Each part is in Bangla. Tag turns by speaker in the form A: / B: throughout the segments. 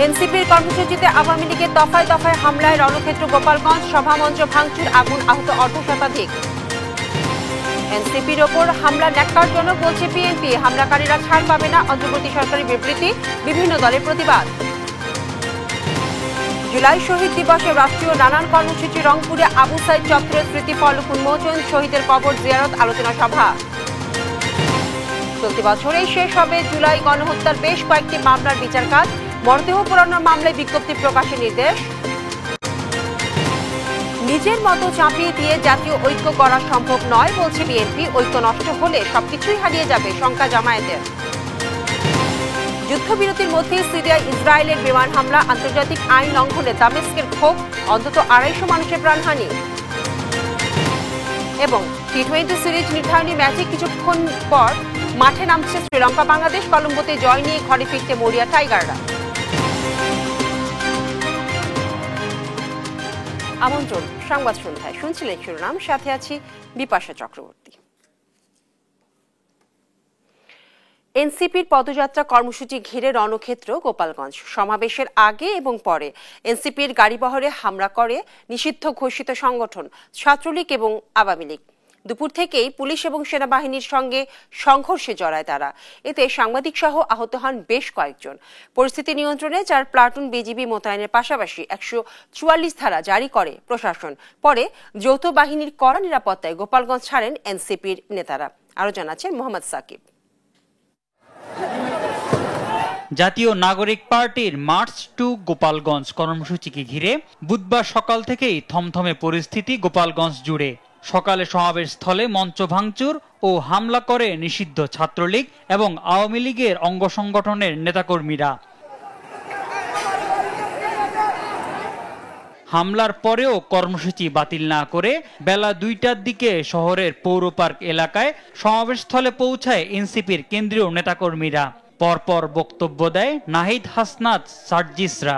A: এনসিপির কর্মসূচিতে আওয়ামী লীগের দফায় দফায় হামলায় রণক্ষেত্র গোপালগঞ্জ, সভামঞ্চ ভাঙচুর, আগুন, আহত অর্ধশতাধিক। এনসিপির ওপর হামলা ন্যাক্কারজনক বলছে বিএনপি, হামলাকারীরা ছাড় পাবে না, অন্তর্বর্তী সরকারি বিবৃতি, বিভিন্ন দলের প্রতিবাদ। জুলাই শহীদ দিবসে রাষ্ট্রীয় নানান কর্মসূচি, রংপুরে আবু সাইদ চত্বরের স্মৃতিফলক উন্মোচন, শহীদের কবর জিয়ারত, আলোচনা সভা। চলতি বছরেই শেষ হবে জুলাই গণহত্যার বেশ কয়েকটি মামলার বিচার কাজ, মরদেহ পোড়ানোর মামলায় বিজ্ঞপ্তি প্রকাশের নির্দেশ। নিজের মতো চাপিয়ে দিয়ে জাতীয় ঐক্য করা সম্ভব নয় বলছে বিএনপি, ঐক্য নষ্ট হলে সবকিছুই হারিয়ে যাবে, শঙ্কা জামায়াতের। যুদ্ধবিরতির মধ্যে সিরিয়ায় ইসরায়েলের বিমান হামলা, আন্তর্জাতিক আইন লঙ্ঘনে দামেস্কের ক্ষোভ, অন্তত 250 মানুষের প্রাণহানি। এবং টি-20 সিরিজ নির্ধারণী ম্যাচে কিছুক্ষণ পর মাঠে নামছে শ্রীলঙ্কা। বাংলাদেশ কলম্বোতে জয় নিয়ে ঘরে ফিরতে মরিয়া টাইগাররা। আমন্ত্রণ সংবাদ সন্ধ্যায়, শুনছিলেন শিরোনাম, সাথে আছি বিপাশা চক্রবর্তী। এনসিপির পদযাত্রা কর্মসূচি ঘিরে রণক্ষেত্র গোপালগঞ্জ। সমাবেশের আগে এবং পরে এনসিপির গাড়িবহরে হামলা করে নিষিদ্ধ ঘোষিত সংগঠন ছাত্রলীগ এবং আওয়ামী লীগ। দুপুর থেকেই পুলিশ এবং সেনাবাহিনীর সঙ্গে সংঘর্ষে জড়ায় তারা। এতে সাংবাদিক সহ আহত হন বেশ কয়েকজন। পরিস্থিতি নিয়ন্ত্রণে 4 প্লাটুন বিজিবি মোতায়েনের পাশাপাশি 144 ধারা জারি করে প্রশাসন। পরে যৌথ বাহিনীর কড়া নিরাপত্তায় গোপালগঞ্জ ছাড়েন এনসিপির নেতারা। আরো জানাচ্ছেন মোহাম্মদ সাকিব।
B: জাতীয় নাগরিক পার্টির মার্চ টু গোপালগঞ্জ কর্মসূচিকে ঘিরে বুধবার সকাল থেকেই থমথমে পরিস্থিতি গোপালগঞ্জ জুড়ে। সকালে সমাবেশ স্থলে মঞ্চ ভাঙচুর ও হামলা করে নিষিদ্ধ ছাত্রলীগ এবং আওয়ামী লীগের অঙ্গ সংগঠনের নেতাকর্মীরা। হামলার পরেও কর্মসূচি বাতিল না করে বেলা 2টার দিকে শহরের পৌর পার্ক এলাকায় সমাবেশস্থলে পৌঁছায় এনসিপির কেন্দ্রীয় নেতাকর্মীরা। পরপর বক্তব্য দেয় নাহিদ হাসনাত সার্জিসরা।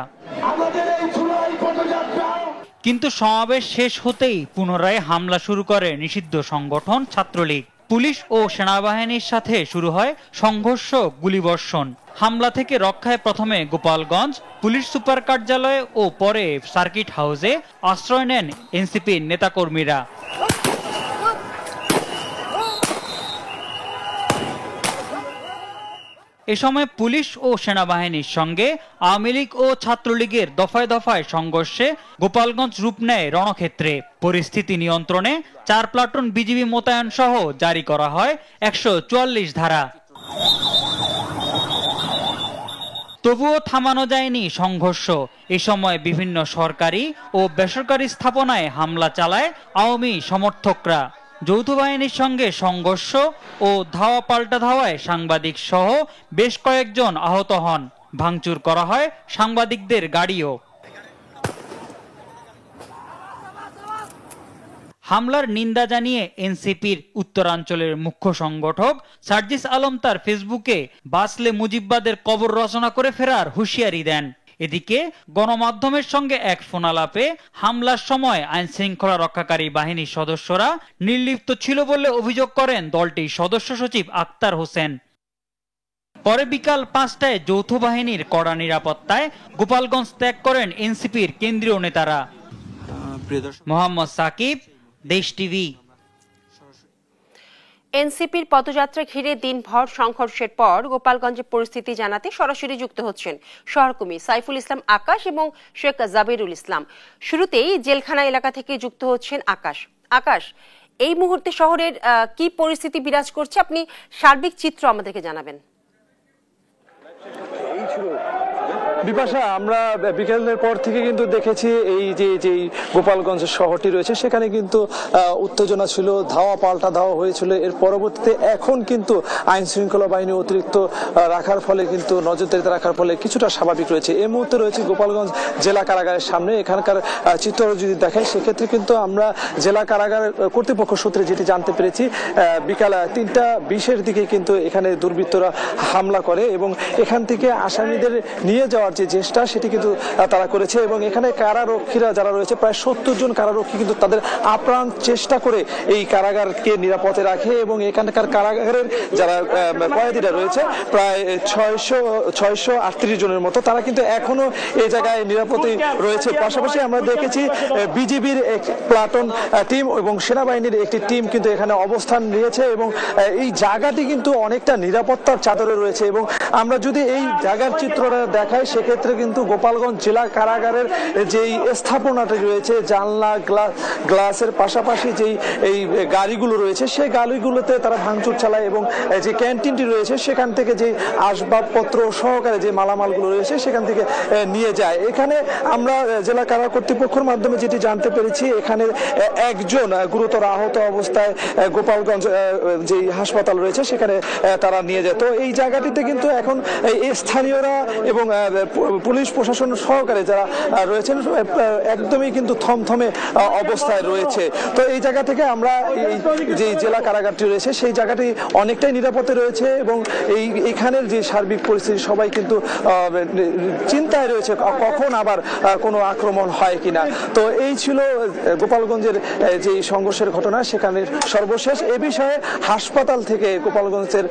B: কিন্তু সমাবেশ শেষ হতেই পুনরায় হামলা শুরু করে নিষিদ্ধ সংগঠন ছাত্রলীগ। পুলিশ ও সেনাবাহিনীর সাথে শুরু হয় সংঘর্ষ, গুলিবর্ষণ। হামলা থেকে রক্ষায় প্রথমে গোপালগঞ্জ পুলিশ সুপার কার্যালয়ে ও পরে সার্কিট হাউসে আশ্রয় নেন এনসিপির নেতাকর্মীরা। এ সময় পুলিশ ও সেনাবাহিনীর সঙ্গে আওয়ামী লীগ ও ছাত্রলীগের দফায় দফায় সংঘর্ষে গোপালগঞ্জ রূপ নেয় রণক্ষেত্রে। পরিস্থিতি নিয়ন্ত্রণে 4 প্লাটুন বিজিবি মোতায়েন সহ জারি করা হয় 144 ধারা। তবুও থামানো যায়নি সংঘর্ষ। এ সময় বিভিন্ন সরকারি ও বেসরকারি স্থাপনায় হামলা চালায় আওয়ামী সমর্থকরা। যৌথ বাহিনীর সঙ্গে সংঘর্ষ ও ধাওয়া পাল্টা ধাওয়ায় সাংবাদিক সহ বেশ কয়েকজন আহত হন। ভাঙচুর করা হয় সাংবাদিকদের গাড়িও। হামলার নিন্দা জানিয়ে এনসিপির উত্তরাঞ্চলের মুখ্য সংগঠক সার্জিস আলম তার ফেসবুকে বাসলে মুজিববাদের কবর রচনা করে ফেরার হুঁশিয়ারি দেন। এদিকে গণমাধ্যমের সঙ্গে এক ফোনালাপে হামলার সময় আইন শৃঙ্খলা রক্ষাকারী বাহিনীর সদস্যরা নির্লিপ্ত ছিল বলে অভিযোগ করেন দলটির সদস্য সচিব আক্তার হোসেন। পরে বিকাল 5টায় যৌথ বাহিনীর কড়া নিরাপত্তায় গোপালগঞ্জ ত্যাগ করেন এনসিপির কেন্দ্রীয় নেতারা। মোহাম্মদ সাকিব, দেশ টিভি।
A: এনসিপির পদযাত্রা ঘিরে দিনভর সংঘর্ষের পর গোপালগঞ্জের পরিস্থিতি জানাতে সরাসরি যুক্ত হচ্ছেন সহকর্মী সাইফুল ইসলাম আকাশ এবং শেখ জাবিরুল ইসলাম। শুরুতেই জেলখানা এলাকা থেকে যুক্ত হচ্ছেন আকাশ, এই মুহূর্তে শহরের কি পরিস্থিতি বিরাজ করছে, আপনি সার্বিক চিত্র আমাদেরকে জানাবেন।
C: বিপাশা, আমরা বিকেলের পর থেকে কিন্তু দেখেছি এই যে গোপালগঞ্জ শহরটি রয়েছে সেখানে কিন্তু উত্তেজনা ছিল, ধাওয়া পাল্টা ধাওয়া হয়েছিল। এর পরবর্তীতে এখন কিন্তু আইন শৃঙ্খলা বাহিনী অতিরিক্ত রাখার ফলে কিন্তু নজরদারিতে রাখার ফলে কিছুটা স্বাভাবিক রয়েছে। এই মুহূর্তে রয়েছে গোপালগঞ্জ জেলা কারাগারের সামনে। এখানকার চিত্র যদি দেখেন সেক্ষেত্রে কিন্তু আমরা জেলা কারাগার কর্তৃপক্ষ সূত্রে যেটি জানতে পেরেছি, বিকাল 3:20 দিকে কিন্তু এখানে দুর্বৃত্তরা হামলা করে এবং এখান থেকে আসামিদের নিয়ে যাওয়ার করার যে চেষ্টা সেটি কিন্তু তারা করেছে এবং এখানে কারারক্ষীরা যারা রয়েছে প্রায় 70 জন কারারক্ষী কিন্তু তাদের আপ্রাণ চেষ্টা করে এই কারাগারকে নিরাপদে রাখে এবং এখানকার কারাগারের যারা কয়েদিরা রয়েছে প্রায় 638 জনের মতো তারা কিন্তু এখনো এই জায়গায় নিরাপদে রয়েছে। পাশাপাশি আমরা দেখেছি বিজিবির এক প্লাটুন টিম এবং সেনাবাহিনীর একটি টিম কিন্তু এখানে অবস্থান নিয়েছে এবং এই জায়গাটি কিন্তু অনেকটা নিরাপত্তার চাদরে রয়েছে এবং আমরা যদি এই জায়গার চিত্রটা দেখাই সেক্ষেত্রে কিন্তু গোপালগঞ্জ জেলা কারাগারের যেই স্থাপনাটি রয়েছে জানলা গ্লাসের পাশাপাশি যেই এই গাড়িগুলো রয়েছে সেই গাড়িগুলোতে তারা ভাঙচুর চালায় এবং যে ক্যান্টিনটি রয়েছে সেখান থেকে যে আসবাবপত্র সহকারে যে মালামালগুলো রয়েছে সেখান থেকে নিয়ে যায়। এখানে আমরা জেলা কারা কর্তৃপক্ষের মাধ্যমে যেটি জানতে পেরেছি এখানে একজন গুরুতর আহত অবস্থায় গোপালগঞ্জ যে হাসপাতাল রয়েছে সেখানে তারা নিয়ে যায়। তো এই জায়গাটিতে কিন্তু এখন স্থানীয়রা এবং পুলিশ প্রশাসন সহকারে যারা রয়েছেন একদমই কিন্তু থমথমে অবস্থায় রয়েছে। তো এই জায়গা থেকে আমরা এই যে জেলা কারাগারটি রয়েছে সেই জায়গাটি অনেকটাই নিরাপদে রয়েছে এবং এখানের যে সার্বিক পরিস্থিতি সবাই কিন্তু চিন্তায় রয়েছে কখন আবার কোনো আক্রমণ হয় কিনা। তো এই ছিল গোপালগঞ্জের যে সংঘর্ষের ঘটনা সেখানে সর্বশেষ। এ বিষয়ে হাসপাতাল থেকে গোপালগঞ্জের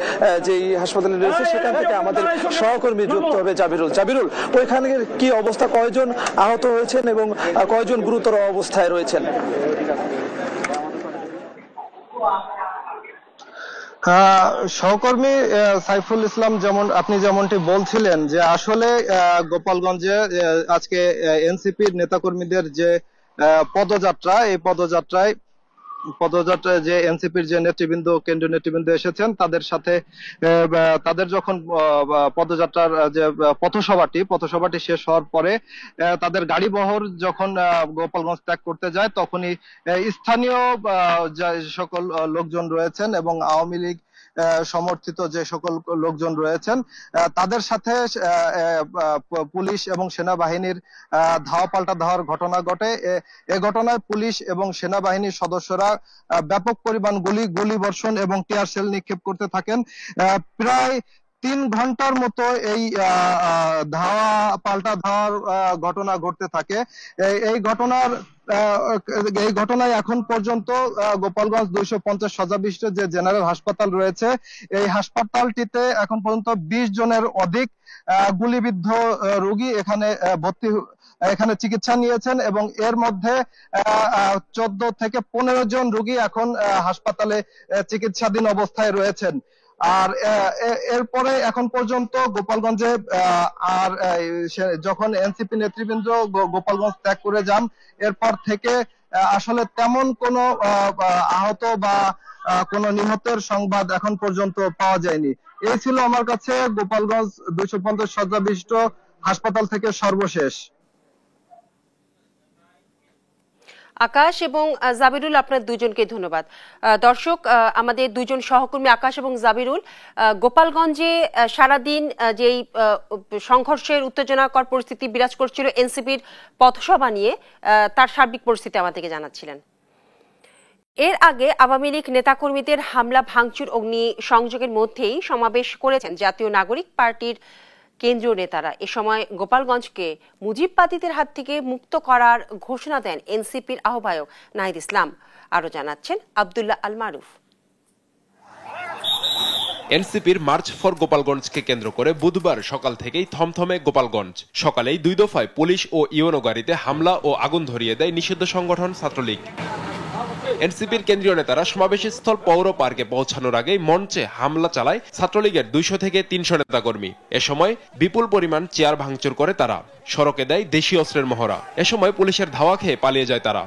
C: যে হাসপাতালে রয়েছে সেখান থেকে আমাদের সহকর্মী যুক্ত হবে জাবিরুল। ওইখানে কি অবস্থা, কয়জন আহত হয়েছেন এবং কয়জন গুরুতর অবস্থায় রয়েছেন?
D: সহকর্মী সাইফুল ইসলাম আপনি যেমনটি বলছিলেন যে আসলে গোপালগঞ্জে আজকে এনসিপির নেতাকর্মীদের যে পদযাত্রা এই পদযাত্রায় যে এনসিপির যে নেতৃবৃন্দ কেন্দ্রীয় নেতৃবৃন্দ এসেছেন তাদের সাথে তাদের যখন পদযাত্রার যে পথসভাটি শেষ হওয়ার পরে তাদের গাড়িবহর যখন গোপালগঞ্জ ত্যাগ করতে যায় তখনই স্থানীয় যে সকল লোকজন রয়েছেন এবং আওয়ামী লীগ সমর্থিত যে সকল লোকজন রয়েছেন তাদের সাথে পুলিশ এবং সেনাবাহিনীর ধাওয়া পাল্টা ধাওয়ার ঘটনা ঘটে। এ ঘটনায় পুলিশ এবং সেনাবাহিনীর সদস্যরা ব্যাপক পরিমাণ গুলি বর্ষণ এবং টিয়ার সেল নিক্ষেপ করতে থাকেন। প্রায় 3 ঘন্টার মতো এই ধাওয়া পাল্টা ধাওয়ার ঘটনা ঘটতে থাকে। এই ঘটনায় এখন পর্যন্ত গোপালগঞ্জ 250 শয্যা বিশিষ্ট যে জেনারেল হাসপাতাল রয়েছে এই হাসপাতালটিতে এখন পর্যন্ত 20 জনের অধিক গুলিবিদ্ধ রোগী এখানে চিকিৎসা নিয়েছেন এবং এর মধ্যে 14 থেকে 15 জন রোগী এখন হাসপাতালে চিকিৎসাধীন অবস্থায় রয়েছেন। আর এরপরে এখন পর্যন্ত গোপালগঞ্জে আর যখন এনসিপি নেতৃবৃন্দ গোপালগঞ্জ ত্যাগ করে যান এরপর থেকে আসলে তেমন কোনো আহত বা কোনো নিহতের সংবাদ এখন পর্যন্ত পাওয়া যায়নি। এই ছিল আমার কাছে গোপালগঞ্জ 250 শয্যা বিশিষ্ট হাসপাতাল থেকে সর্বশেষ।
A: আকাশ এবং জাবিরুল, আপনার দুজনকে ধন্যবাদ। দর্শক, আমাদের দুজন সহকর্মী আকাশ এবং জাবিরুল গোপালগঞ্জে সারাদিন যেই সংঘর্ষের উত্তেজনাকর পরিস্থিতি বিরাজ করছিল এনসিপির পথসভা নিয়ে তার সার্বিক পরিস্থিতি আমাদেরকে জানাচ্ছিলেন। এর আগে আওয়ামী লীগ নেতাকর্মীদের হামলা ভাঙচুর অগ্নি সংযোগের মধ্যেই সমাবেশ করেছেন জাতীয় নাগরিক পার্টির কেন্দ্রীয় নেতারা। এ সময় গোপালগঞ্জকে মুজিববাদীদের হাত থেকে মুক্ত করার ঘোষণা দেন এনসিপির আহ্বায়ক নাহিদ ইসলাম। আরো জানাচ্ছেন আব্দুল্লাহ আল মারুফ।
E: এনসিপির মার্চ ফর গোপালগঞ্জকে কেন্দ্র করে বুধবার সকাল থেকেই থমথমে গোপালগঞ্জ। সকালেই 2 দফায় পুলিশ ও ইউনো গাড়িতে হামলা ও আগুন ধরিয়ে দেয় নিষিদ্ধ সংগঠন ছাত্রলীগ। এনসিপির কেন্দ্রীয় নেতারা সমাবেশস্থল পৌর পার্কে পৌঁছানোর আগেই মঞ্চে হামলা চালায় ছাত্রলীগের 200 থেকে 300 নেতাকর্মী। এ সময় বিপুল পরিমাণ চেয়ার ভাঙচুর করে তারা। সড়কে দেয় দেশীয় অস্ত্রের মহড়া। এ সময় পুলিশের ধাওয়া খেয়ে পালিয়ে যায় তারা।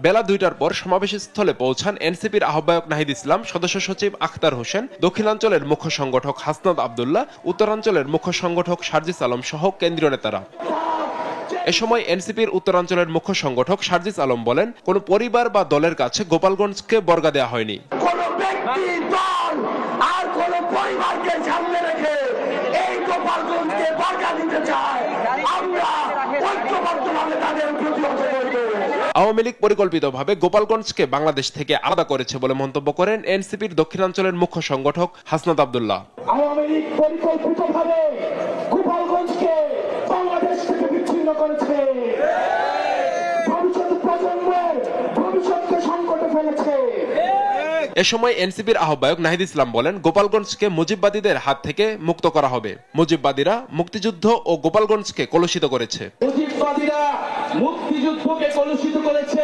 E: বেলা 2টার পর সমাবেশস্থলে পৌঁছান এনসিপির আহ্বায়ক নাহিদ ইসলাম, সদস্য সচিব আখতার হোসেন, দক্ষিণাঞ্চলের মুখ্য সংগঠক হাসনাত আব্দুল্লাহ, উত্তরাঞ্চলের মুখ্য সংগঠক সার্জিস আলম সহ কেন্দ্রীয় নেতারা। এ সময় এনসিপির উত্তরাঞ্চলের মুখ্য সংগঠক সার্জিস আলম বলেন, কোন পরিবার বা দলের কাছে গোপালগঞ্জকে বর্গা দেওয়া হয়নি।
F: কোন ব্যক্তি, দল আর কোন পরিবারকে সামনে রেখে এই গোপালগঞ্জকে বর্গা দিতে চায়, আমরা ঐক্যবদ্ধভাবে তাদের প্রতিহত করব।
E: আওয়ামী লীগ পরিকল্পিতভাবে গোপালগঞ্জকে বাংলাদেশ থেকে আলাদা করেছে বলে মন্তব্য করেন এনসিপির দক্ষিণাঞ্চলের মুখ্য সংগঠক হাসনাত আব্দুল্লাহ।
F: আওয়ামী লীগ পরিকল্পিতভাবে গোপালগঞ্জকে
E: এ সময় এনসিপির আহ্বায়ক নাহিদ ইসলাম বলেন, গোপালগঞ্জকে মুজিববাদীদের হাত থেকে মুক্ত করা হবে। মুজিববাদীরা মুক্তিযুদ্ধ ও গোপালগঞ্জকে কলুষিত করেছে।
F: মুজিববাদীরা মুক্তিযুদ্ধকে কলুষিত করেছে,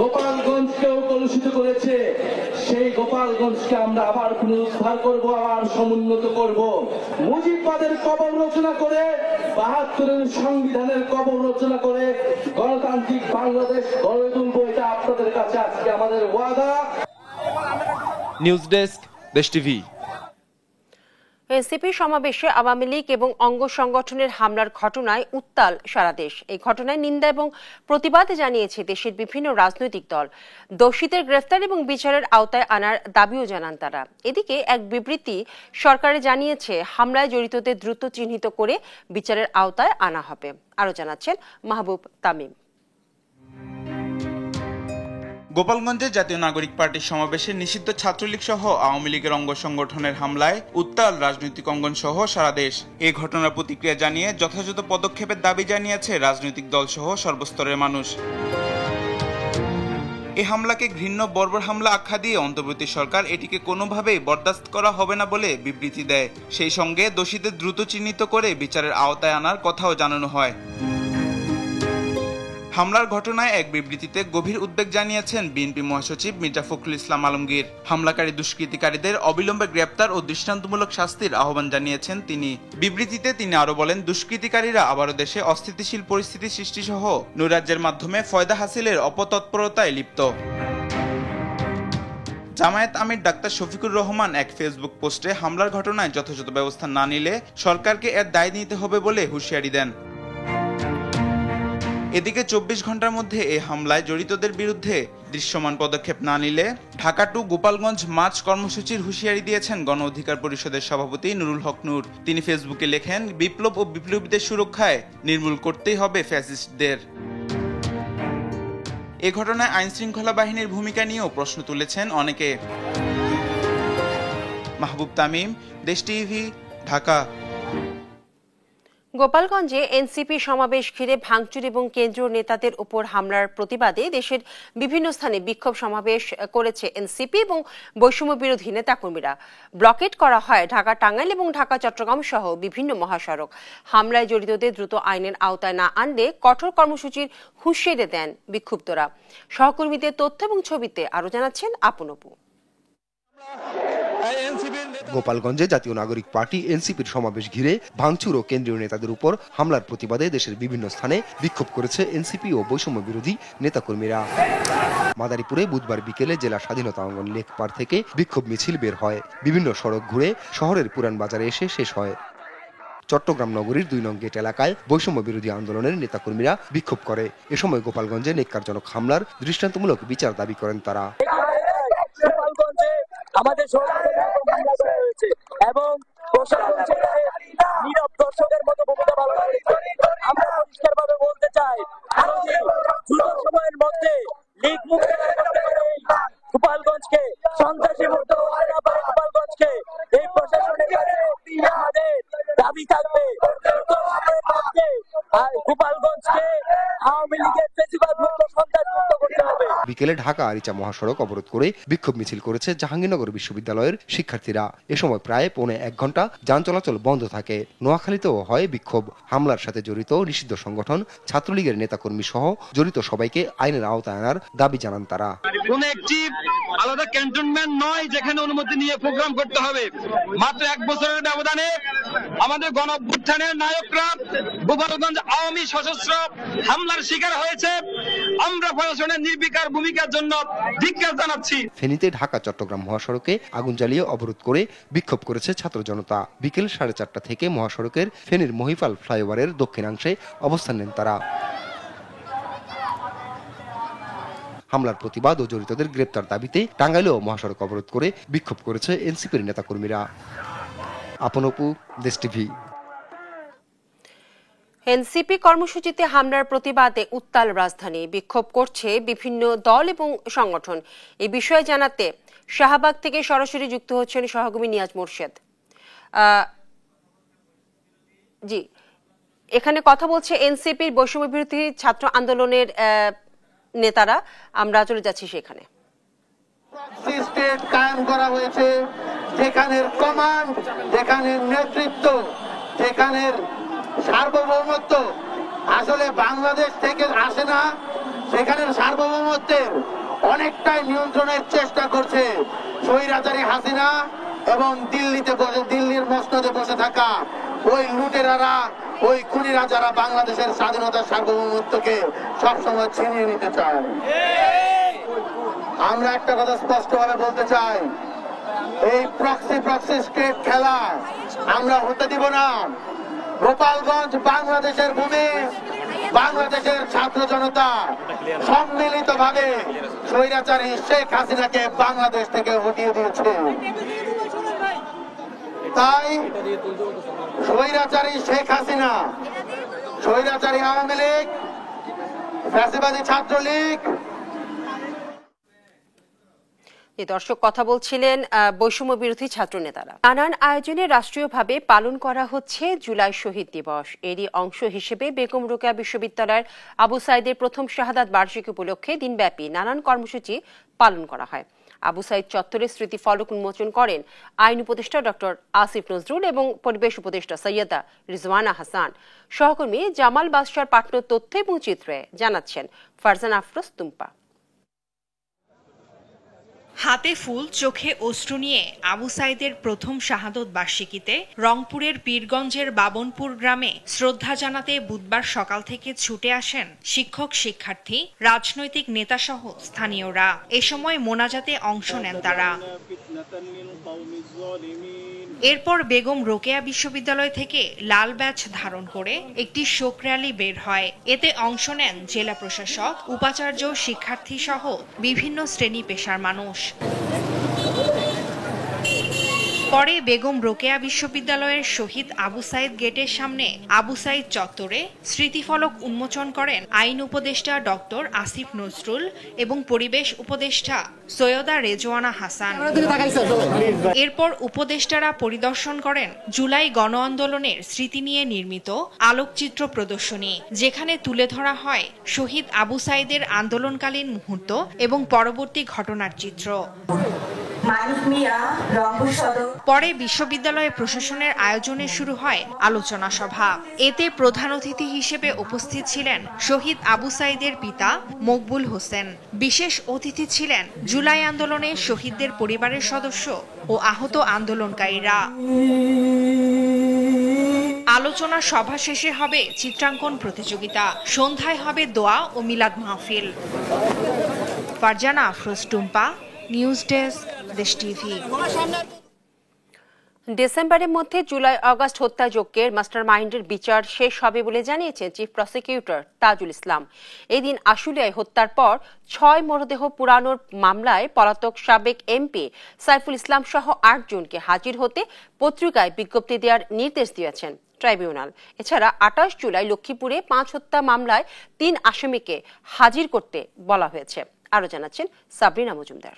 F: গোপালগঞ্জকেও কলুষিত করেছে। সেই গোপালগঞ্জকে আমরা আবার পুনরুদ্ধার করব, আবার সমুন্নত করব। মুজিববাদের কবর রচনা করে, ৭২-এর সংবিধানের কবর রচনা করে গণতান্ত্রিক বাংলাদেশ গড়ে তুলব। এটা আপনাদের কাছে আজকে আমাদের ওয়াদা।
E: নিউজ ডেস্ক, দেশ টিভি।
A: এনসিপি সমাবেশে আওয়ামী লীগ এবং অঙ্গ সংগঠনের হামলার ঘটনায় উত্তাল সারা দেশ। এই ঘটনায় নিন্দা এবং প্রতিবাদ জানিয়েছে দেশের বিভিন্ন রাজনৈতিক দল। দোষীদের গ্রেফতার এবং বিচারের আওতায় আনার দাবিও জানান তারা। এদিকে এক বিবৃতি সরকারে জানিয়েছে, হামলায় জড়িতদের দ্রুত চিহ্নিত করে বিচারের আওতায় আনা হবে। আরও জানাচ্ছেন মাহবুব তামিম।
G: গোপালগঞ্জে জাতীয় নাগরিক পার্টির সমাবেশে নিষিদ্ধ ছাত্রলীগ সহ আওয়ামী লীগের অঙ্গ সংগঠনের হামলায় উত্তাল রাজনৈতিক অঙ্গন সহ সারা দেশ। এই ঘটনার প্রতিক্রিয়া জানিয়ে যথাযথ পদক্ষেপের দাবি জানিয়েছে রাজনৈতিক দল সহ সর্বস্তরের মানুষ। এই হামলাকে ঘৃণ্য বর্বর হামলা আখ্যা দিয়ে অন্তর্বর্তী সরকার এটিকে কোনোভাবেই বরদাস্ত করা হবে না বলে বিবৃতি দেয়। সেই সঙ্গে দোষীদের দ্রুত চিহ্নিত করে বিচারের আওতায় আনার কথাও জানানো হয়। হামলার ঘটনায় এক বিবৃতিতে গভীর উদ্বেগ জানিয়েছেন বিএনপি মহাসচিব মির্জা ফখরুল ইসলাম আলমগীর। হামলাকারী দুষ্কৃতিকারীদের অবিলম্বে গ্রেপ্তার ও দৃষ্টান্তমূলক শাস্তির আহ্বান জানিয়েছেন তিনি। বিবৃতিতে তিনি আরো বলেন, দুষ্কৃতিকারীরা আবারও দেশে অস্থিতিশীল পরিস্থিতি সৃষ্টি সহ নৈরাজ্যের মাধ্যমে ফয়দা হাসিলের অপতৎপরতায় লিপ্ত। জামায়াত আমির ডাক্তার শফিকুর রহমান এক ফেসবুক পোস্টে হামলার ঘটনায় যথাযথ ব্যবস্থা না নিলে সরকারকে এর দায় নিতে হবে বলে হুঁশিয়ারি দেন। এদিকে ২৪ ঘন্টার মধ্যে এই হামলায় জড়িতদের বিরুদ্ধে দৃশ্যমান পদক্ষেপ না নিলে ঢাকা টু গোপালগঞ্জ মার্চ কর্মসূচির হুঁশিয়ারি দিয়েছেন গণ অধিকার পরিষদের সভাপতি নুরুল হক নূর। তিনি ফেসবুকে লেখেন, বিপ্লব ও বিপ্লবীদের সুরক্ষায় নির্মূল করতেই হবে ফ্যাসিস্টদের। এ ঘটনায় আইন শৃঙ্খলা বাহিনীর ভূমিকা নিয়েও প্রশ্ন তুলেছেন অনেকে। মাহবুব তামিম, দেশ টিভি, ঢাকা।
A: গোপালগঞ্জে এনসিপি সমাবেশ ঘিরে ভাঙচুর এবং কেন্দ্রীয় নেতাদের উপর হামলার প্রতিবাদে দেশের বিভিন্ন স্থানে বিক্ষোভ সমাবেশ করেছে এনসিপি এবং বৈষম্য বিরোধী নেতাকর্মীরা। ব্লকেট করা হয় ঢাকা টাঙ্গাইল এবং ঢাকা চট্টগ্রাম সহ বিভিন্ন মহাসড়ক। হামলায় জড়িতদের দ্রুত আইনের আওতায় না আনলে কঠোর কর্মসূচির হুঁশিয়ারি দেন বিক্ষুব্ধরা। সহকর্মীদের তথ্য এবং ছবিতে আরও জানাচ্ছেন আপন অপু।
H: গোপালগঞ্জে জাতীয় নাগরিক পার্টি এনসিপির সমাবেশ ঘিরে ভাঙচুর ও কেন্দ্রীয় নেতাদের উপর হামলার প্রতিবাদে দেশের বিভিন্ন স্থানে বিক্ষোভ করেছে এনসিপি ও বৈষম্য বিরোধী নেতাকর্মীরা। মাদারীপুরে বুধবার বিকেলে জেলা স্বাধীনতা অঙ্গন লেকপাড় থেকে বিক্ষোভ মিছিল বের হয়। বিভিন্ন সড়ক ঘুরে শহরের পুরান বাজারে এসে শেষ হয়। চট্টগ্রাম নগরীর ২ নং গেট এলাকায় বৈষম্য বিরোধী আন্দোলনের নেতাকর্মীরা বিক্ষোভ করে। এ সময় গোপালগঞ্জে নেককারজনক হামলার দৃষ্টান্তমূলক বিচার দাবি করেন তারা।
I: আমাদের এবং নীরব দর্শকের মতো ভূমিকা পালন করেছে। আমরা পরিষ্কারভাবে বলতে চাই, দ্রুত সময়ের মধ্যে লীগ মুক্ত গোপালগঞ্জকে সন্ত্রাসী মুক্ত গোপালগঞ্জকে এই প্রশাসনের কাছে আমাদের দাবি থাকবে। গোপালগঞ্জকে আওয়ামী লীগের ফেসিবাদ মুক্ত সন্ত্রাস মুক্ত করতে হবে।
H: বিকেলে ঢাকা আরিচা মহাসড়ক অবরোধ করে বিক্ষোভ মিছিল করেছে জাহাঙ্গীরনগর বিশ্ববিদ্যালয়ের শিক্ষার্থীরা। এ সময় প্রায় পৌনে ১ ঘন্টা যান চলাচল বন্ধ থাকে। নোয়াখালীতেও হয় বিক্ষোভ। হামলার সাথে জড়িত নিষিদ্ধ সংগঠন ছাত্রলীগের নেতাকর্মী সহ জড়িত সবাইকে আইনের আওতায় আনার দাবি জানান তারা।
J: কোন একটি আলাদা ক্যান্টনমেন্ট নয় যেখানে অনুমতি নিয়ে প্রোগ্রাম করতে হবে। মাত্র ১ বছরের ব্যবধানে আমাদের গণ অভ্যুত্থানের নায়করা গোপালগঞ্জ আওয়ামী সশস্ত্র হামলার শিকার হয়েছে। আমরা প্রশাসনের নির্বিকার ভূমিকার জন্য ধিক্কার জানাচ্ছি।
H: ফেনীতে ঢাকা চট্টগ্রাম মহাসড়কে আগুন জ্বালিয়ে অবরোধ করে বিক্ষোভ করেছে ছাত্র জনতা। বিকেল 4:30 থেকে মহাসড়কের ফেনীর মহিপাল ফ্লাইওভারের দক্ষিণাংশে অবস্থান নেন তারা। হামলার প্রতিবাদ ও জড়িতদের গ্রেপ্তার দাবিতে টাঙ্গাইলেও মহাসড়ক অবরোধ করে বিক্ষোভ করেছে এনসিপির নেতাকর্মীরা। আপন অপু, দেশ টিভি।
A: এনসিপি কর্মসূচিতে হামলার প্রতিবাদে উত্তাল রাজধানী। বিক্ষোভ করছে বিভিন্ন দল এবং সংগঠন। এই বিষয়ে জানাতে শাহবাগ থেকে সরাসরি যুক্ত হচ্ছেন সহকর্মী নিয়াজ মোর্শেদ। জি, এখানে কথা বলছে এনসিপির বৈষম্য বিরোধী ছাত্র আন্দোলনের নেতারা। আমরা চলে যাচ্ছি সেখানে।
K: স্টেট কায়েম করা হয়েছে, যেখানের কমান্ড, যেখানের নেতৃত্ব, যেখানের সার্বভৌমত্ব আসলে বাংলাদেশ থেকে আসে না, সেখানের সার্বভৌমত্বের অনেকটাই নিয়ন্ত্রণের চেষ্টা করছে স্বৈরাচারী হাসিনা এবং দিল্লির মসনদে বসে থাকা ওই লুটেরারা, ওই খুনিরা, যারা বাংলাদেশের স্বাধীনতার সার্বভৌমত্বকে সবসময় ছিনিয়ে নিতে চায়। আমরা একটা কথা স্পষ্টভাবে বলতে চাই, এই প্রক্সি স্টেট খেলা আমরা হতে দিব না। গোপালগঞ্জ বাংলাদেশের ভূমি, বাংলাদেশের ছাত্র জনতা সম্মিলিতভাবে স্বৈরাচারী শেখ হাসিনাকে বাংলাদেশ থেকে হটিয়ে দিয়েছে। তাই স্বৈরাচারী শেখ হাসিনা, স্বৈরাচারী আওয়ামী লীগ, ফ্যাসিবাদী ছাত্রলীগ।
A: দর্শক, কথা বলছিলেন বৈষম্য বিরোধী ছাত্র নেতারা। নানান আয়োজনে রাষ্ট্রীয়ভাবে পালন করা হচ্ছে জুলাই শহীদ দিবস। এরই অংশ হিসেবে বেগম রোকেয়া বিশ্ববিদ্যালয়ের আবু সাইদের প্রথম শাহাদাত বার্ষিকী উপলক্ষে দিনব্যাপী নানান কর্মসূচি পালন করা হয়। আবু সাইদ চত্বরে স্মৃতি ফলক উন্মোচন করেন আইন উপদেষ্টা ডক্টর আসিফ নজরুল এবং পরিবেশ উপদেষ্টা সৈয়দা রিজওয়ানা হাসান। সহকর্মী জামাল বাদশার পাঠানো তথ্য এবং চিত্রে জানাচ্ছেন ফারজানা আফরোজ তুম্পা।
L: হাতে ফুল, চোখে অশ্রু নিয়ে আবু সাইদের প্রথম শাহাদত বার্ষিকীতে রংপুরের পীরগঞ্জের বাবনপুর গ্রামে শ্রদ্ধা জানাতে বুধবার সকাল থেকে ছুটে আসেন শিক্ষক, শিক্ষার্থী, রাজনৈতিক নেতাসহ স্থানীয়রা। এ সময় মোনাজাতে অংশ নেন তারা। এরপর বেগম রোকেয়া বিশ্ববিদ্যালয় থেকে লাল ব্যাজ ধারণ করে একটি শোক র্যালি বের হয়। এতে অংশ নেন জেলা প্রশাসক, উপাচার্য, শিক্ষার্থী সহ বিভিন্ন শ্রেণী পেশার মানুষ। পরে বেগম রোকেয়া বিশ্ববিদ্যালয়ের শহীদ আবু সাইদ গেটের সামনে আবু সাইদ চত্বরে স্মৃতিফলক উন্মোচন করেন আইন উপদেষ্টা ডক্টর আসিফ নজরুল এবং পরিবেশ উপদেষ্টা সৈয়দা রেজওয়ানা হাসান। এরপর উপদেষ্টারা পরিদর্শন করেন জুলাই গণ আন্দোলনের স্মৃতি নিয়ে নির্মিত আলোকচিত্র প্রদর্শনী, যেখানে তুলে ধরা হয় শহীদ আবু সাইদের আন্দোলনকালীন মুহূর্ত এবং পরবর্তী ঘটনার চিত্র। পরে বিশ্ববিদ্যালয় প্রশাসনের আয়োজনে শুরু হয় আলোচনা সভা। এতে প্রধান অতিথি হিসেবে উপস্থিত ছিলেন শহীদ আবু সাইদের পিতা মকবুল হোসেন। বিশেষ অতিথি ছিলেন জুলাই আন্দোলনে শহীদদের পরিবারের সদস্য ও আহত আন্দোলনকারীরা। আলোচনা সভা শেষে হবে চিত্রাঙ্কন প্রতিযোগিতা। সন্ধ্যায় হবে দোয়া ও মিলাদ মাহফিল। ফারজানা আফরোজ টুম্পা, নিউজ ডেস্ক, দেশ টিভি।
A: ডিসেম্বরের মধ্যে জুলাই আগস্ট হত্যাযজ্ঞের মাস্টারমাইন্ডের বিচার শেষ হবে বলে জানিয়েছেন চিফ প্রসিকিউটর তাজুল ইসলাম। এদিন আশুলিয়ায় হত্যার পর 6 মরদেহ পুরানোর মামলায় পলাতক সাবেক এমপি সাইফুল ইসলাম সহ 8 জনকে হাজির হতে পত্রিকায় বিজ্ঞপ্তি দেওয়ার নির্দেশ দিয়েছেন ট্রাইব্যুনাল। এছাড়া 28 জুলাই লক্ষ্মীপুরে 5 হত্যা মামলায় 3 আসামিকে হাজির করতে বলা হয়েছে। আরো জানাচ্ছেন সাবরিনা মজুমদার।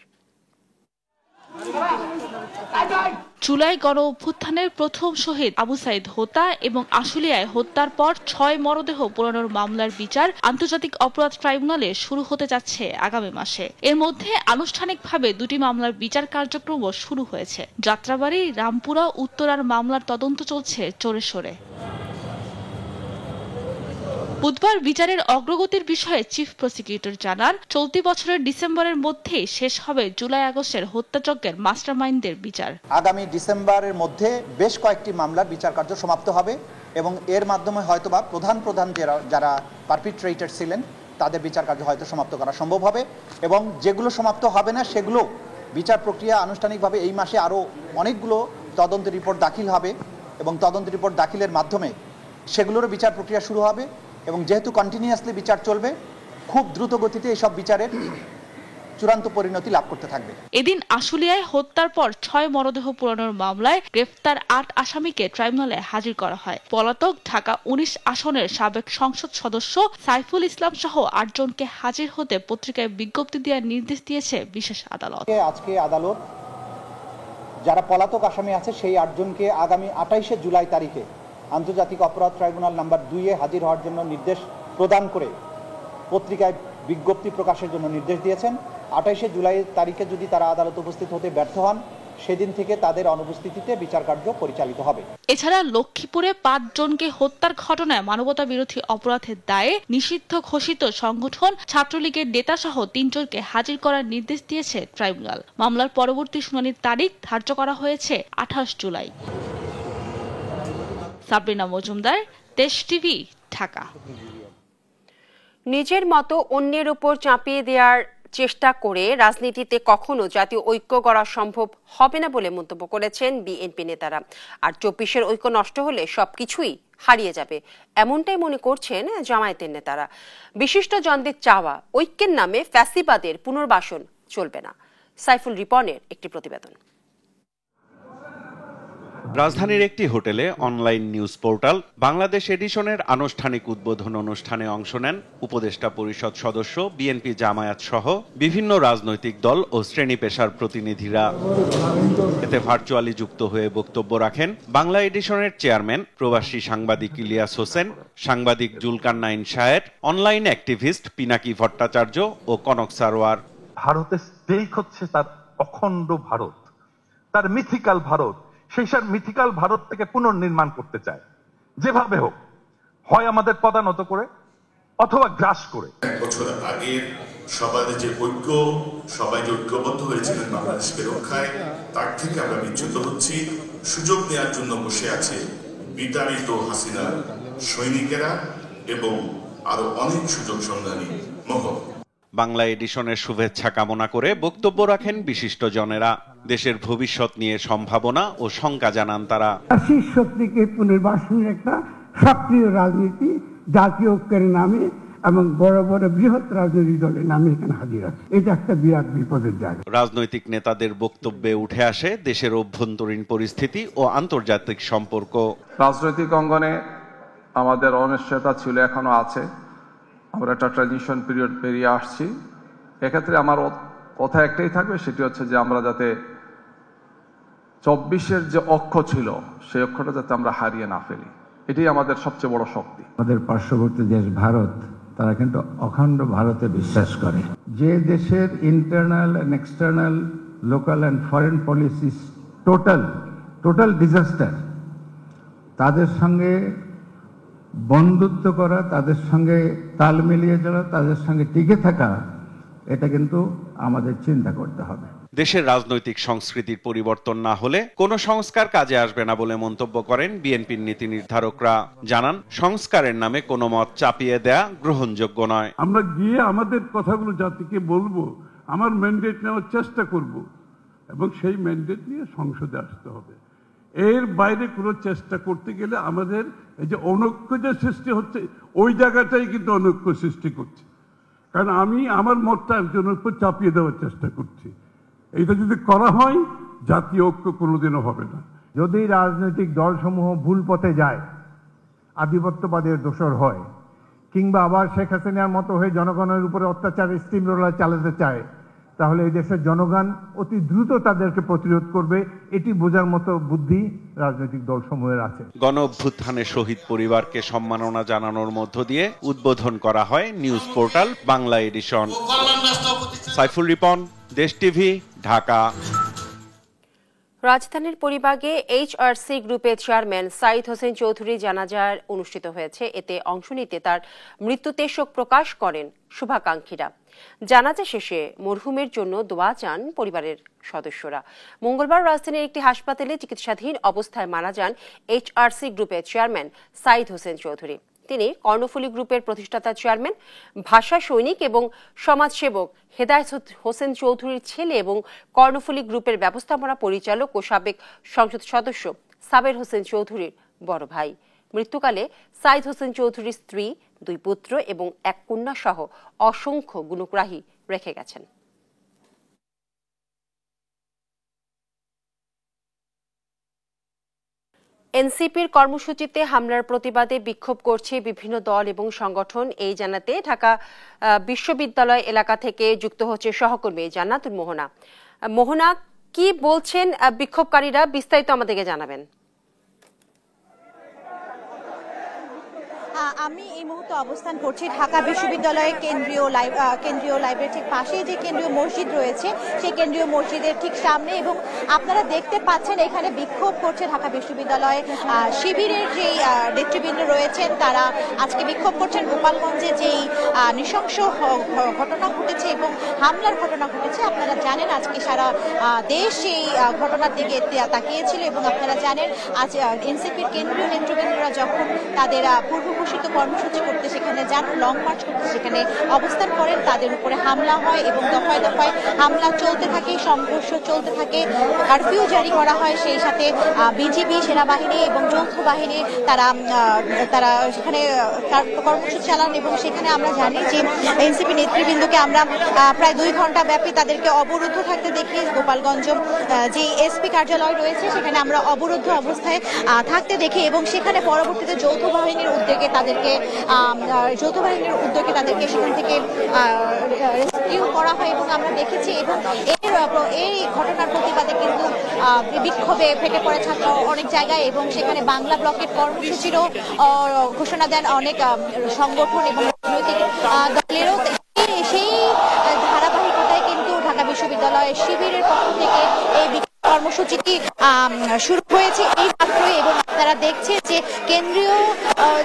M: জুলাই গণ অভ্যুত্থানের প্রথম শহীদ আবু সাইদ হত্যা এবং আশুলিয়ায় হত্যার পর 6 মরদেহ পোড়ানোর মামলার বিচার আন্তর্জাতিক অপরাধ ট্রাইব্যুনালে শুরু হতে যাচ্ছে আগামী মাসে। এর মধ্যে আনুষ্ঠানিকভাবে 2টি মামলার বিচার কার্যক্রম শুরু হয়েছে। যাত্রাবাড়ি, রামপুরা, উত্তরার মামলার তদন্ত চলছে জোরে সোরে। বুধবার বিচারের অগ্রগতির বিষয়ে চিফ প্রসিকিউটর জানান, চলতি বছরের ডিসেম্বরের মধ্যেই শেষ হবে জুলাই আগস্টের হত্যাযজ্ঞের মাস্টারমাইন্ডদের বিচার।
N: আগামী ডিসেম্বরের মধ্যে বেশ কয়েকটি মামলার বিচার কার্য সমাপ্ত হবে এবং এর মাধ্যমে হয়তোবা প্রধান যারা পারপিট্রেটর ছিলেন তাদের বিচার কার্য হয়তো সমাপ্ত করা সম্ভব হবে এবং যেগুলো সমাপ্ত হবে না সেগুলো বিচার প্রক্রিয়া আনুষ্ঠানিকভাবে এই মাসে আরও অনেকগুলো তদন্ত রিপোর্ট দাখিল হবে এবং তদন্ত রিপোর্ট দাখিলের মাধ্যমে সেগুলোরও বিচার প্রক্রিয়া শুরু হবে এবং যেহেতু কন্টিনিউয়াসলি বিচার চলবে, খুব দ্রুত গতিতে এসব বিচারের চূড়ান্ত পরিণতি লাভ করতে থাকবে।
M: এদিন আশুলিয়ায় হত্যার পর 6 মরদেহ পুরানোর মামলায় গ্রেফতার 8 আসামিকে ট্রাইব্যুনালে হাজির করা হয়। পলাতক ঢাকা 19 আসনের সাবেক সংসদ সদস্য সাইফুল ইসলাম সহ 8 জনকে হাজির হতে পত্রিকায় বিজ্ঞপ্তি দেওয়ার নির্দেশ দিয়েছে বিশেষ আদালত।
N: আজকে আদালত যারা পলাতক আসামি আছে সেই 8 জনকে আগামী 28শে জুলাই তারিখে আন্তর্জাতিক অপরাধ ট্রাইব্যুনাল নাম্বার 2-এ হাজির হওয়ার জন্য নির্দেশ প্রদান করে পত্রিকায় বিজ্ঞপ্তি প্রকাশের জন্য নির্দেশ দিয়েছেন 28শে জুলাই তারিখে যদি তারা আদালতে উপস্থিত হতে ব্যর্থ হন, সেদিন থেকে তাদের অনুপস্থিতিতে বিচার কার্য পরিচালিত হবে।
M: এছাড়া লক্ষ্মীপুরে 5 জনকে হত্যার ঘটনায় মানবতা বিরোধী অপরাধের দায়ে নিষিদ্ধ ঘোষিত সংগঠন ছাত্রলীগের নেতাসহ 3 জনকে হাজির করার নির্দেশ দিয়েছে ট্রাইব্যুনাল। মামলার পরবর্তী শুনানির তারিখ ধার্য করা হয়েছে 28 জুলাই। সাবরিনা মজুমদার, দেশ টিভি, ঢাকা।
A: নিজের মতো অন্যের উপর চাপিয়ে দেওয়ার চেষ্টা করে রাজনীতিতে কখনো জাতীয় ঐক্য গড়া সম্ভব হবে না বলে মন্তব্য করেছেন বিএনপি নেতারা। আর 24-এর ঐক্য নষ্ট হলে সবকিছুই হারিয়ে যাবে, এমনটাই মনে করছেন জামায়াতের নেতারা। বিশিষ্ট জনদের চাওয়া, ঐক্যের নামে ফ্যাসিবাদের পুনর্বাসন চলবে না। সাইফুল রিপনের একটি প্রতিবেদন।
O: রাজধানীর একটি হোটেলে অনলাইন নিউজ পোর্টাল বাংলাদেশ এডিশনের আনুষ্ঠানিক উদ্বোধন অনুষ্ঠানে অংশ নেন উপদেষ্টা পরিষদ সদস্য, বিএনপি, জামায়াত সহ বিভিন্ন রাজনৈতিক দল ও শ্রেণী পেশার প্রতিনিধিরা। এতে ভার্চুয়ালি যুক্ত হয়ে বক্তব্য রাখেন বাংলা এডিশনের চেয়ারম্যান প্রবাসী সাংবাদিক ইলিয়াস হোসেন, সাংবাদিক Zulkarnain Sayer, online activist Pinaki Bhattacharya ও কনক সারোয়ার।
P: ভারতের স্টেক হচ্ছে তার অখণ্ড ভারত, তার মিথিক্যাল ভারত। সেই সব মিথিক্যাল ভারত থেকে পুনর্নির্মাণ করতে চায়, যেভাবে হোক, হয় আমাদের পদানত করে অথবা গ্রাস করে।
Q: 1 বছর আগে সবাই যে ঐক্য, সবাই যে ঐক্যবদ্ধ হয়েছিলেন বাংলাদেশকে রক্ষায়, তার থেকে আমরা বিচ্যুত হচ্ছি। সুযোগ নেওয়ার জন্য বসে আছে বিতাড়িত হাসিনা সৈনিকেরা এবং আরো অনেক সুযোগ সন্ধানী মহল।
O: বাংলা এডিশনের শুভেচ্ছা কামনা করে বক্তব্য রাখেন বিশিষ্ট জনেরা। দেশের ভবিষ্যৎ নিয়ে সম্ভাবনা ও শঙ্কা জানান তারা।
R: শীর্ষ শক্তিকে পুনর্বাসনের একটা সক্রিয় রাজনীতি জাতীয় ঐক্যের নামে এবং বড় বড় বৃহৎ রাজনৈতিক দলের নামে এখানে হাজির আছে, এটা একটা বিরাট বিপদের জায়গা।
O: রাজনৈতিক নেতাদের বক্তব্যে উঠে আসে দেশের অভ্যন্তরীণ পরিস্থিতি ও আন্তর্জাতিক সম্পর্ক।
S: রাজনৈতিক অঙ্গনে আমাদের অনিশ্চয়তা ছিল, এখনো আছে। আমরা একটা ট্রানজিশন পিরিয়ড পেরিয়ে আসছি। এক্ষেত্রে আমার কথা একটাই থাকবে, সেটি হচ্ছে যে আমরা যাতে 24-এর যে অক্ষ ছিল সেই অক্ষটা যাতে আমরা হারিয়ে না ফেলি, এটাই আমাদের সবচেয়ে বড় শক্তি।
R: আমাদের পার্শ্ববর্তী দেশ ভারত, তারা কিন্তু অখণ্ড ভারতে বিশ্বাস করে। যে দেশের internal and external, local and foreign policy total disaster, তাদের সঙ্গে বন্ধুত্ব করা, তাদের সঙ্গে তাল মিলিয়ে যাওয়া, তাদের সঙ্গে টিকে থাকা, এটা কিন্তু আমাদের চিন্তা করতে হবে।
O: দেশের রাজনৈতিক সংস্কৃতির পরিবর্তন না হলে কোনো সংস্কার কাজে আসবে না বলে মন্তব্য করেন বিএনপির নীতি নির্ধারকরা। জানান, সংস্কারের নামে কোনো মত চাপিয়ে দেয়া গ্রহণযোগ্য নয়।
T: আমরা গিয়ে আমাদের কথাগুলো জাতিকে বলবো, আমার ম্যান্ডেট নেওয়ার চেষ্টা করব এবং সেই ম্যান্ডেট নিয়ে সংসদে আসতে হবে। এর বাইরে কোনো চেষ্টা করতে গেলে আমাদের এই যে অনৈক্য যে সৃষ্টি হচ্ছে, ওই জায়গাটাই কিন্তু অনৈক্য সৃষ্টি করছে। কারণ আমি আমার মতটা একজনের উপর চাপিয়ে দেওয়ার চেষ্টা করছি। এইটা যদি করা হয়, জাতীয় ঐক্য কোনোদিনও হবে না।
R: যদি রাজনৈতিক দলসমূহ ভুল পথে যায়, আধিপত্যবাদের দোষর হয়, কিংবা আবার শেখ হাসিনার মতো হয়ে জনগণের উপরে অত্যাচারের স্টিম রোলার চালাতে চায়, তাহলে এই দেশের জনগণ অতি দ্রুত তাদেরকে প্রতিরোধ করবে। এটি বোঝার মতো বুদ্ধি রাজনৈতিক দলসমূহের আছে।
O: গণ অভ্যুত্থানে শহীদ পরিবারকে সম্মাননা জানানোর মধ্য দিয়ে উদ্বোধন করা হয় news portal Bangla edition. Saiful Ripon, Desh TV, Dhaka.
A: রাজধানীর পরিবাগে এইচআরসি গ্রুপের চেয়ারম্যান সাইদ হোসেন চৌধুরী জানাজার অনুষ্ঠিত হয়েছে। এতে অংশ নিতে তার মৃত্যুতে শোক প্রকাশ করেন শুভাকাঙ্ক্ষীরা। জানাজা শেষে মরহুমের জন্য দোয়া চান পরিবারের সদস্যরা। মঙ্গলবার রাজধানীর একটি হাসপাতালে চিকিৎসাধীন অবস্থায় মারা যান এইচআরসি গ্রুপের চেয়ারম্যান সাইদ হোসেন চৌধুরী। তিনি কর্ণফুলী গ্রুপের প্রতিষ্ঠাতা চেয়ারম্যান, ভাষা সৈনিক এবং সমাজসেবক হেদায়েত হোসেন চৌধুরীর ছেলে এবং কর্ণফুলী গ্রুপের ব্যবস্থাপনা পরিচালক ও সাবেক সংসদ সদস্য সাবের হোসেন চৌধুরীর বড় ভাই। মৃত্যুকালে সাইদ হোসেন চৌধুরীর স্ত্রী, 2 পুত্র এবং 1 কন্যা সহ অসংখ্য গুণগ্রাহী রেখে গেছেন। এনসিপির কর্মসূচিতে হামলার প্রতিবাদে বিক্ষোভ করছে বিভিন্ন দল এবং সংগঠন। এই জানাতে ঢাকা বিশ্ববিদ্যালয় এলাকা থেকে যুক্ত হচ্ছে সহকর্মী জান্নাতুল মোহনা। মোহনা, কি বলছেন বিক্ষোভকারীরা, বিস্তারিত আমাদেরকে জানাবেন।
U: আমি এই মুহূর্তে অবস্থান করছি ঢাকা বিশ্ববিদ্যালয়ের কেন্দ্রীয় লাইব্রেরির ঠিক পাশে যে কেন্দ্রীয় মসজিদ রয়েছে সেই কেন্দ্রীয় মসজিদের ঠিক সামনে, এবং আপনারা দেখতে পাচ্ছেন এখানে বিক্ষোভ করছে ঢাকা বিশ্ববিদ্যালয় শিবিরের যেই নেতৃবৃন্দ রয়েছেন, তারা আজকে বিক্ষোভ করছেন গোপালগঞ্জে যেই নৃশংস ঘটনা ঘটেছে এবং হামলার ঘটনা ঘটেছে। আপনারা জানেন আজকে সারা দেশ সেই ঘটনার দিকে তাকিয়েছিল, এবং আপনারা জানেন আজ এনসিপির কেন্দ্রীয় নেতৃবৃন্দরা যখন তাদের পূর্ব ঘোষিত কর্মসূচি করতে সেখানে যান, লং মার্চ করতে সেখানে অবস্থান করেন, তাদের উপরে হামলা হয় এবং দফায় দফায় হামলা চলতে থাকে, সংঘর্ষ চলতে থাকে, কারফিউ জারি করা হয়। সেই সাথে বিজিবি, সেনাবাহিনী এবং যৌথ বাহিনী তারা সেখানে কর্মসূচি চালান, এবং সেখানে আমরা জানি যে এনসিপি নেতৃবৃন্দকে আমরা প্রায় 2 ঘন্টা ব্যাপী তাদেরকে অবরুদ্ধ থাকতে দেখি। গোপালগঞ্জ যে এসপি কার্যালয় রয়েছে সেখানে আমরা অবরুদ্ধ অবস্থায় থাকতে দেখি, এবং সেখানে পরবর্তীতে যৌথ বাহিনীর উদ্যোগে তাদেরকে সেখান থেকে রেস্কিউ করা হয়, এবং আমরা দেখেছি। এবং এই ঘটনার প্রতিবাদে কিন্তু বিক্ষোভে ফেটে পড়ে ছাত্র অনেক জায়গায়, এবং সেখানে বাংলা ব্লকের কর্মসূচিরও ঘোষণা দেন অনেক সংগঠন এবং রাজনৈতিক দলেরও। সেই ধারাবাহিকতায় কিন্তু ঢাকা বিশ্ববিদ্যালয়ের শিবিরের পক্ষ থেকে এই কর্মসূচিটি শুরু হয়েছে এই মাত্রই, এবং আপনারা দেখছেন যে কেন্দ্রীয়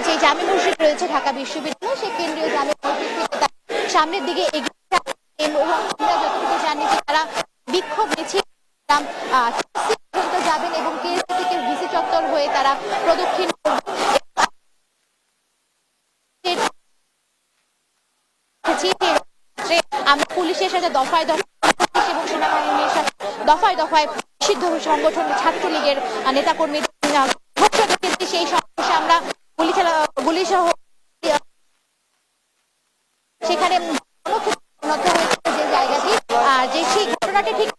U: যে জামে মসজিদ রয়েছে ঢাকা বিশ্ববিদ্যালয়, সেই কেন্দ্রীয় জামে মসজিদ থেকে সামনের দিকে এগিয়ে আমরা যতটুকু জানি যে তারা বিক্ষোভ মিছিল পর্যন্ত যাবেন এবং কেএসসি থেকে ভিসি চত্বর হয়ে তারা প্রদক্ষিণ আমরা পুলিশের সাথে দফায় এবং সেনাবাহিনীর সাথে দফায় দফায় নিষিদ্ধ সংগঠন ছাত্রলীগের নেতাকর্মী দেখেছি। সেই সংঘর্ষে আমরা গুলি সহ সেখানে যে জায়গাটি যে সেই ঘটনাটি ঠিক